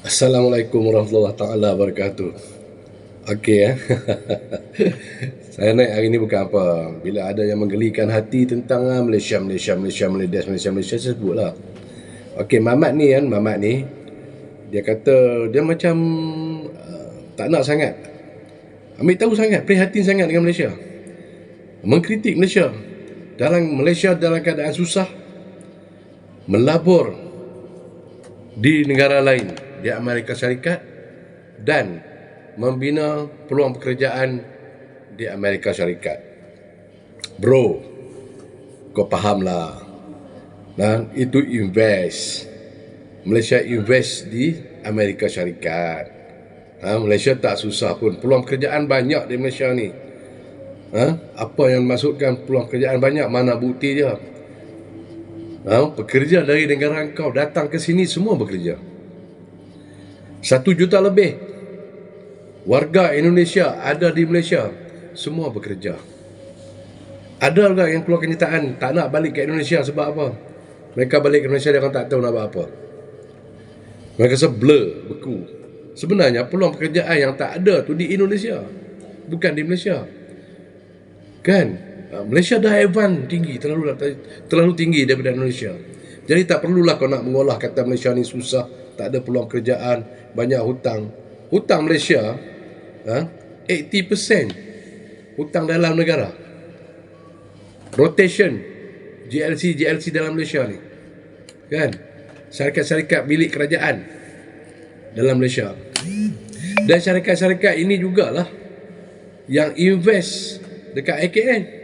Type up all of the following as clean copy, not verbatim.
Assalamualaikum warahmatullahi taala wabarakatuh. Okey Saya naik hari ni bukan apa. Bila ada yang menggelikan hati tentang Malaysia, Malaysia, Malaysia, Malaysia, Malaysia, Malaysia, saya sebutlah. Okey, Mamat ni dia kata dia macam tak nak sangat. Ambil tahu sangat, prihatin sangat dengan Malaysia. Mengkritik Malaysia. Malaysia dalam keadaan susah, melabur di negara lain, di Amerika Syarikat, dan membina peluang pekerjaan di Amerika Syarikat. Bro, kau faham lah. Nah, itu invest. Malaysia invest di Amerika Syarikat. Malaysia tak susah pun. Peluang pekerjaan banyak di Malaysia ni. Apa yang masukkan peluang pekerjaan banyak? Mana bukti dia? Pekerja dari negara kau datang ke sini semua bekerja. 1 juta lebih warga Indonesia ada di Malaysia, semua bekerja. Ada juga yang keluar kenyataan tak nak balik ke Indonesia sebab apa? Mereka balik ke Malaysia dia orang tak tahu nak buat apa. Mereka blur, beku. Sebenarnya peluang pekerjaan yang tak ada tu di Indonesia, bukan di Malaysia. Kan? Malaysia dah advance tinggi, terlalu tinggi daripada Indonesia. Jadi tak perlulah kau nak mengolah kata Malaysia ni susah, tak ada peluang pekerjaan, banyak hutang. Hutang Malaysia 80% hutang dalam negara. Rotation GLC dalam Malaysia ni. Kan? Syarikat-syarikat milik kerajaan dalam Malaysia. Dan syarikat-syarikat ini jugalah yang invest dekat AKN,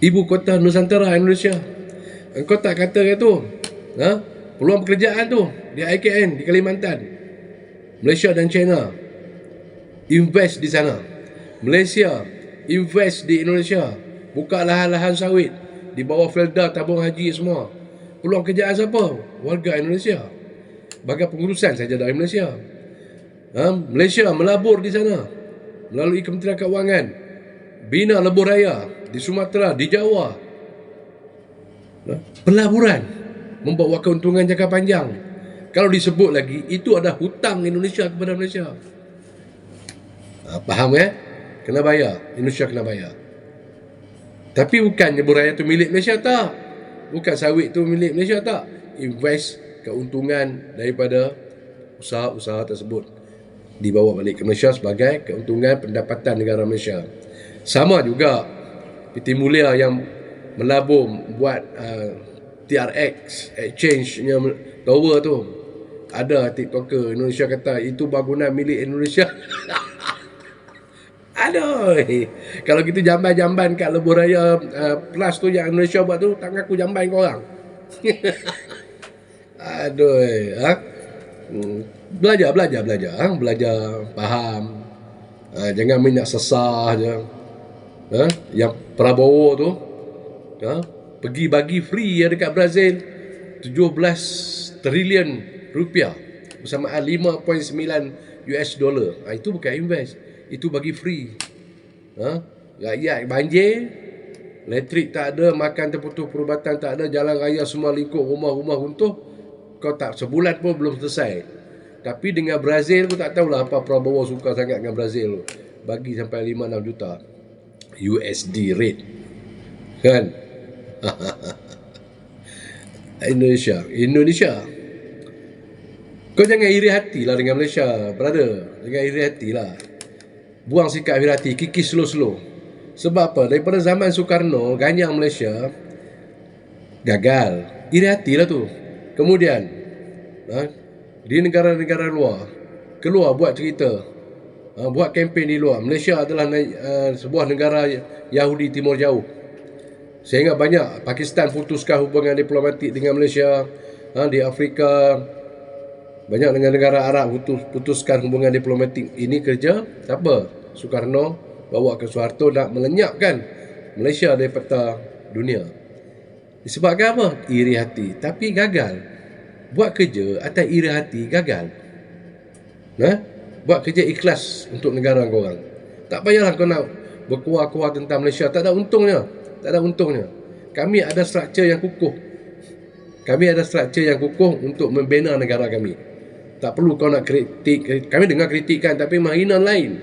ibu kota Nusantara Indonesia. Engkau tak kata tu peluang pekerjaan tu di AKN, di Kalimantan, Malaysia dan China invest di sana. Malaysia invest di Indonesia, buka lahan-lahan sawit di bawah Felda, tabung haji semua. Peluang kerjaan siapa? Warga Indonesia. Bagai pengurusan saja dari Malaysia. Malaysia melabur di sana melalui Kementerian Keuangan, bina lebuh raya di Sumatera, di Jawa. Pelaburan membawa keuntungan jangka panjang. Kalau disebut lagi, itu ada hutang Indonesia kepada Malaysia. Faham Kena bayar, Indonesia kena bayar. Tapi bukan lebuh raya tu milik Malaysia, tak. Bukan sawit tu milik Malaysia, tak. Invest keuntungan daripada usaha-usaha tersebut dibawa balik ke Malaysia sebagai keuntungan pendapatan negara Malaysia. Sama juga PT Mulia yang melabur buat TRX exchange-nya tower tu. Ada TikToker Indonesia kata itu bangunan milik Indonesia. Aduh, kalau gitu jamban-jamban kat lebuh raya plus tu yang Indonesia buat tu, tangan aku jamban korang. Aduh, belajar faham. Jangan minyak sesah je. Yang Prabowo tu pergi bagi free dekat Brazil 17 trilion rupiah bersamaan 5.9 US dollar. Itu bukan invest, itu bagi free. Rakyat banjir, elektrik tak ada, makan terputus, perubatan tak ada, jalan raya semua lingkup, rumah-rumah runtuh. Kau tak sebulan pun belum selesai. Tapi dengan Brazil, aku tak tahulah apa Prabowo suka sangat dengan Brazil. Bagi sampai 5-6 juta USD rate. Kan? Indonesia. Kau jangan iri hatilah dengan Malaysia, brother. Jangan iri hatilah. Buang sikap iri hati, kikis slow-slow. Sebab apa? Daripada zaman Soekarno, ganyang Malaysia gagal. Iri hatilah tu. Kemudian di negara-negara luar keluar buat cerita, buat kempen di luar. Malaysia adalah sebuah negara Yahudi Timur Jauh, sehingga banyak Pakistan putuskan hubungan diplomatik dengan Malaysia. Di Afrika banyak dengan negara Arab putuskan hubungan diplomatik. Ini kerja siapa? Soekarno bawa ke Soeharto nak melenyapkan Malaysia dari peta dunia. Disebabkan apa? Iri hati. Tapi gagal. Buat kerja atas iri hati, gagal. Buat kerja ikhlas untuk negara korang. Tak payahlah kau nak berkuah-kuah tentang Malaysia. Tak ada untungnya. Kami ada struktur yang kukuh. Kami ada struktur yang kukuh untuk membina negara kami. Tak perlu kau nak kritik. Kami dengar kritikan tapi mainan lain.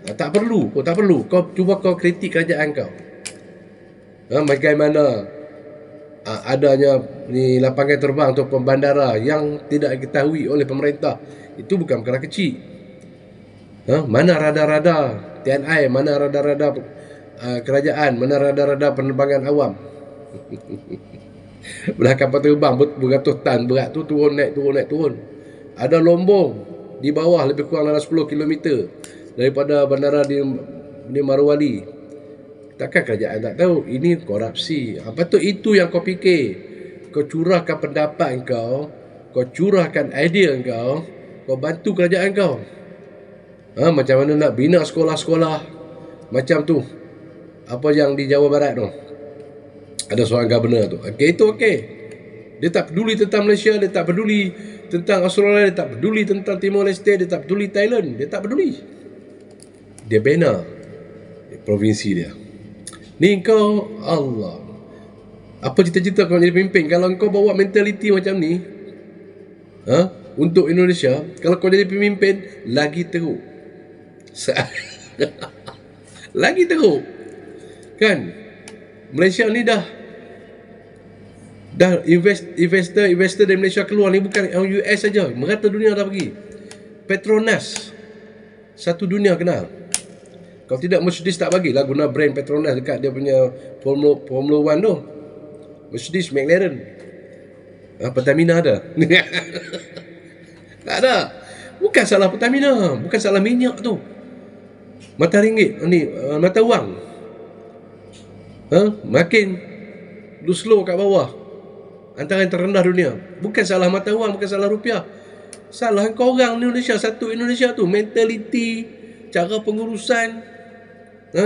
Tak perlu. Kau cuba kau kritik kerajaan kau. Bagaimana adanya ni lapangan terbang atau bandara yang tidak diketahui oleh pemerintah. Itu bukan perkara kecil. Mana radar-radar TNI, mana radar-radar kerajaan, mana radar-radar penerbangan awam. Belah kapal terbang beratus tan berat tu turun naik. Ada lombong di bawah lebih kurang dalam 10 km daripada bandara di Marwali. Takkan kerajaan tak tahu ini korupsi. Patut itu yang kau fikir. Kau curahkan pendapat kau curahkan idea kau bantu kerajaan kau. Macam mana nak bina sekolah-sekolah macam tu. Apa yang di Jawa Barat tu. Ada seorang governor tu. Okey, itu okey. Dia tak peduli tentang Malaysia, dia tak peduli tentang Australia, dia tak peduli tentang Timor Leste, dia tak peduli Thailand, dia tak peduli. Dia bina provinsi dia. Ni kau, Allah. Apa cita-cita kau jadi pemimpin? Kalau kau bawa mentaliti macam ni, untuk Indonesia, kalau kau jadi pemimpin, lagi teruk. Lagi teruk. Kan? Malaysia ni dah investor dari Malaysia keluar ni bukan US saja, merata dunia dah pergi. Petronas satu dunia kenal. Kalau tidak Mercedes tak bagilah guna brand Petronas dekat dia punya Formula 1 tu. Mercedes, McLaren. Pertamina ada. Tak ada. Bukan salah Pertamina, bukan salah minyak tu. Mata ringgit ni, mata wang. Makin slow kat bawah. Antara yang terendah dunia. Bukan salah mata wang, bukan salah rupiah. Salah kau orang Indonesia, satu Indonesia tu. Mentaliti, cara pengurusan.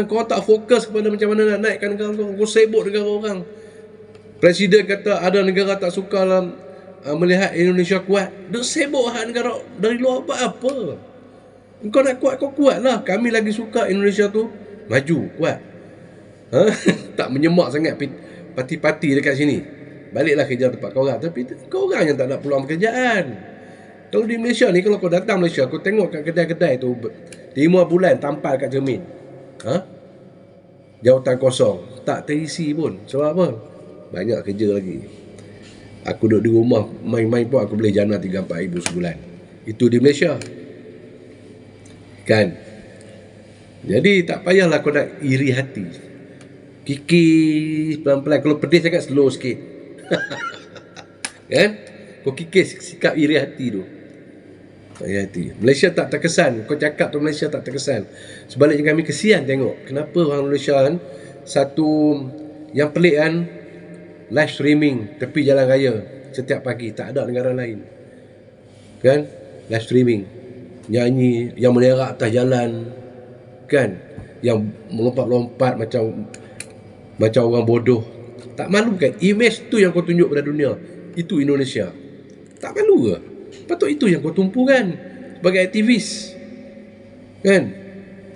Kau tak fokus kepada macam mana nak naikkan negara kau. Kau sibuk negara orang. Presiden kata ada negara tak suka melihat Indonesia kuat. Dia sibuk negara dari luar apa? Kau nak kuat, kau kuat lah. Kami lagi suka Indonesia tu maju, kuat. Tak menyemak sangat parti-parti dekat sini. Baliklah kerja tempat kau orang. Tapi kau orang yang tak nak peluang pekerjaan. Kalau di Malaysia ni, kalau kau datang Malaysia, kau tengok kat kedai-kedai tu 5 bulan tampal kat cermin. Jawatan kosong. Tak terisi pun. Sebab apa? Banyak kerja lagi. Aku duduk di rumah, main-main pun aku boleh jana 3-4 ribu sebulan. Itu di Malaysia. Kan? Jadi tak payahlah kau nak iri hati. Kikis pelan-pelan. Kalau pedih sangat, slow sikit. Kan? Kau kikis sikap iri hati tu. Iri hati. Malaysia tak terkesan. Kau cakap tu Malaysia tak terkesan. Sebaliknya kami kesian tengok. Kenapa orang Malaysia kan, satu yang pelik kan, live streaming tepi jalan raya setiap pagi. Tak ada negara lain. Kan? Live streaming. Nyanyi, yang melerak atas jalan. Kan? Yang melompat-lompat macam orang bodoh. Tak malu kan? Image tu yang kau tunjuk pada dunia. Itu Indonesia. Tak malu ke? Patut itu yang kau tumpu kan? Sebagai aktivis. Kan?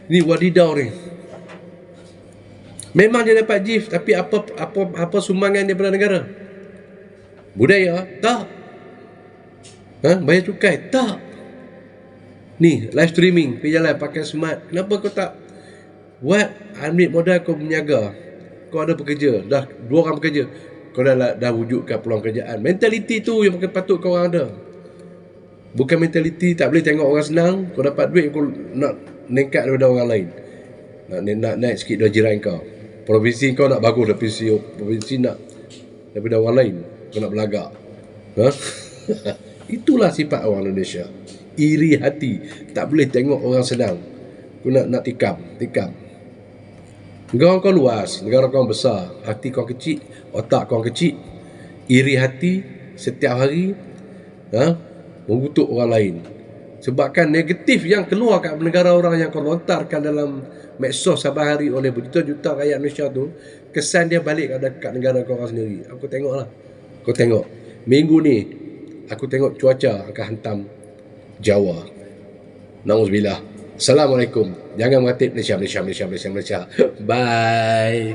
Ni wadidau ni. Memang dia dapat gift, tapi apa sumbangan daripada negara? Budaya? Tak. Bayar cukai? Tak. Ni, live streaming. Pergi jalan pakai smart. Kenapa kau tak buat? Ambil modal kau berniaga. Kau ada pekerja, dah 2 orang pekerja, kau dah wujudkan peluang kerjaan. Mentaliti tu yang patut kau orang ada. Bukan mentaliti tak boleh tengok orang senang, kau dapat duit, kau nak meningkat daripada orang lain. Nak naik sikit dari jiran kau. Provinsi kau nak bagus dari provinsi nak daripada orang lain. Kau nak belagak. Itulah sifat orang Indonesia. Iri hati. Tak boleh tengok orang senang. Kau nak tikam. Negara kau luas, negara kau besar, hati kau kecil, otak kau kecil, iri hati setiap hari, mengutuk orang lain. Sebabkan negatif yang keluar kat negara orang yang kau lontarkan dalam medsos saban hari oleh berjuta-juta rakyat Malaysia tu, kesan dia balik kat negara kau orang sendiri. Aku tengoklah. Kau tengok. Minggu ni, aku tengok cuaca akan hantam Jawa. Nauzubillah. Assalamualaikum. Jangan mengatip Malaysia. Bye.